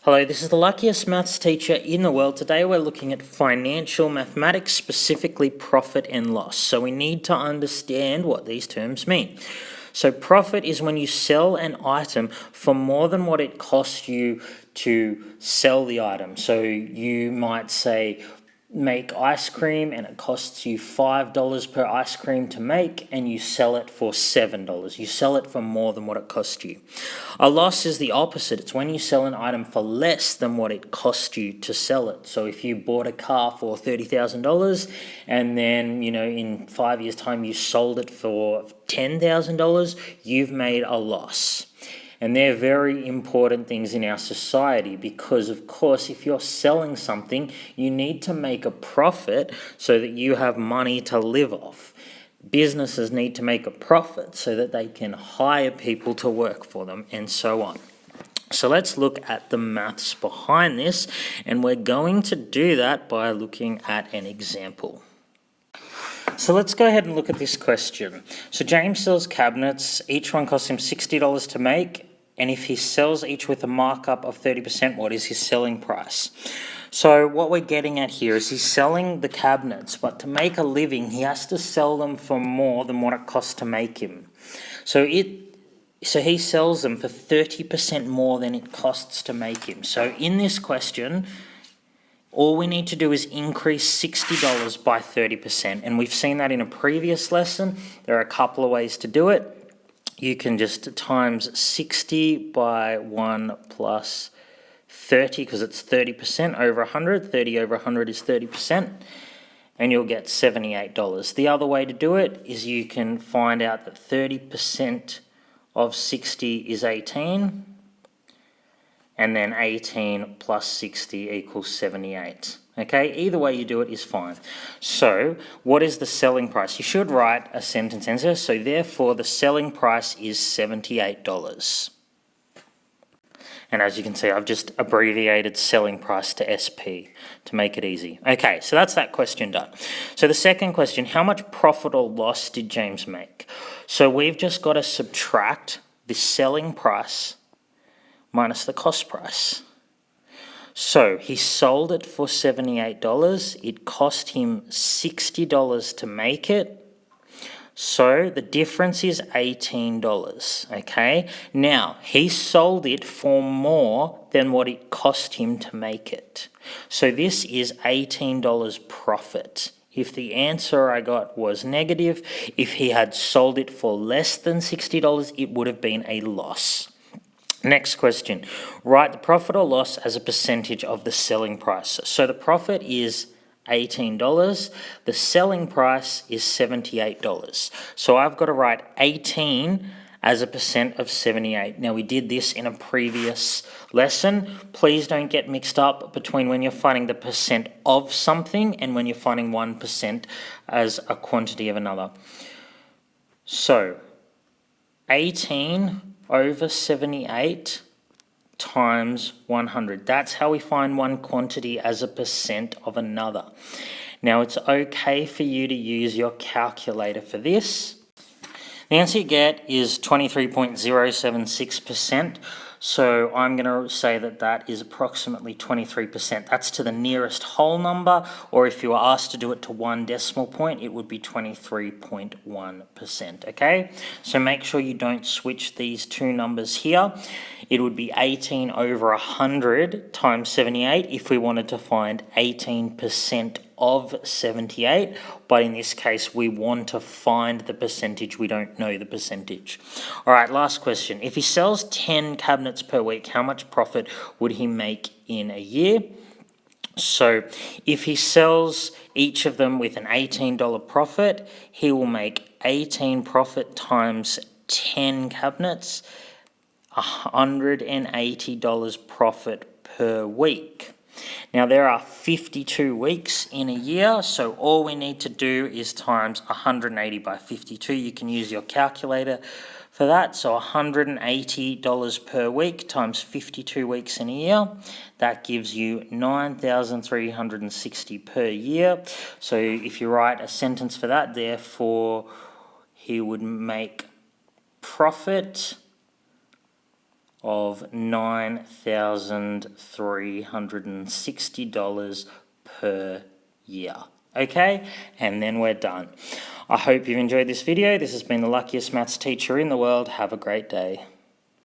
Hello, this is the luckiest maths teacher in the world. Today we're looking at financial mathematics, specifically profit and loss. So we need to understand what these terms mean. So profit is when you sell an item for more than what it costs you to sell the item. So you might say make ice cream and it costs you $5 per ice cream to make and you sell it for $7. You sell it for more than what it cost you. A loss is the opposite. It's when you sell an item for less than what it cost you to sell it. So if you bought a car for $30,000 and then, in 5 years' time you sold it for $10,000, you've made a loss. And they're very important things in our society because, of course, if you're selling something, you need to make a profit so that you have money to live off. Businesses need to make a profit so that they can hire people to work for them and so on. So let's look at the maths behind this, and we're going to do that by looking at an example. So let's go ahead and look at this question. So James sells cabinets. Each one costs him $60 to make. And if he sells each with a markup of 30%, what is his selling price? So what we're getting at here is he's selling the cabinets, but to make a living, he has to sell them for more than what it costs to make him. So he sells them for 30% more than it costs to make him. So in this question, all we need to do is increase $60 by 30%. And we've seen that in a previous lesson. There are a couple of ways to do it. You can just times 60 by 1 plus 30, because it's 30% over 100. 30 over 100 is 30%, and you'll get $78. The other way to do it is you can find out that 30% of 60 is 18, and then 18 plus 60 equals 78. Okay, either way you do it is fine. So, what is the selling price? You should write a sentence answer. So, therefore, the selling price is $78. And as you can see, I've just abbreviated selling price to SP to make it easy. Okay, so that's that question done. So, the second question, how much profit or loss did James make? So, we've just got to subtract the selling price minus the cost price. So he sold it for $78. It cost him $60 to make it. So the difference is $18, okay? Now, he sold it for more than what it cost him to make it. So this is $18 profit. If the answer I got was negative, if he had sold it for less than $60, it would have been a loss. Next question, write the profit or loss as a percentage of the selling price. So the profit is $18, the selling price is $78. So I've got to write 18 as a percent of 78. Now we did this in a previous lesson. Please don't get mixed up between when you're finding the percent of something and when you're finding 1% as a quantity of another. So 18 over 78 times 100. That's how we find one quantity as a percent of another. Now, it's okay for you to use your calculator for this. The answer you get is 23.076%. So I'm going to say that that is approximately 23%. That's to the nearest whole number, or if you were asked to do it to one decimal point, it would be 23.1%, okay? So make sure you don't switch these two numbers here. It would be 18 over 100 times 78 if we wanted to find 18% of 78, but in this case we want to find the percentage. We don't know the percentage. All right, last question. If he sells 10 cabinets per week, how much profit would he make in a year? So if he sells each of them with an $18 profit, he will make 18 profit times 10 cabinets, $180 profit per week. Now, there are 52 weeks in a year, so all we need to do is times 180 by 52. You can use your calculator for that. So $180 per week times 52 weeks in a year. That gives you $9,360 per year. So if you write a sentence for that, therefore, he would make profit of $9,360 per year. Okay, and then we're done. I hope you've enjoyed this video. This has been the luckiest maths teacher in the world. Have a great day.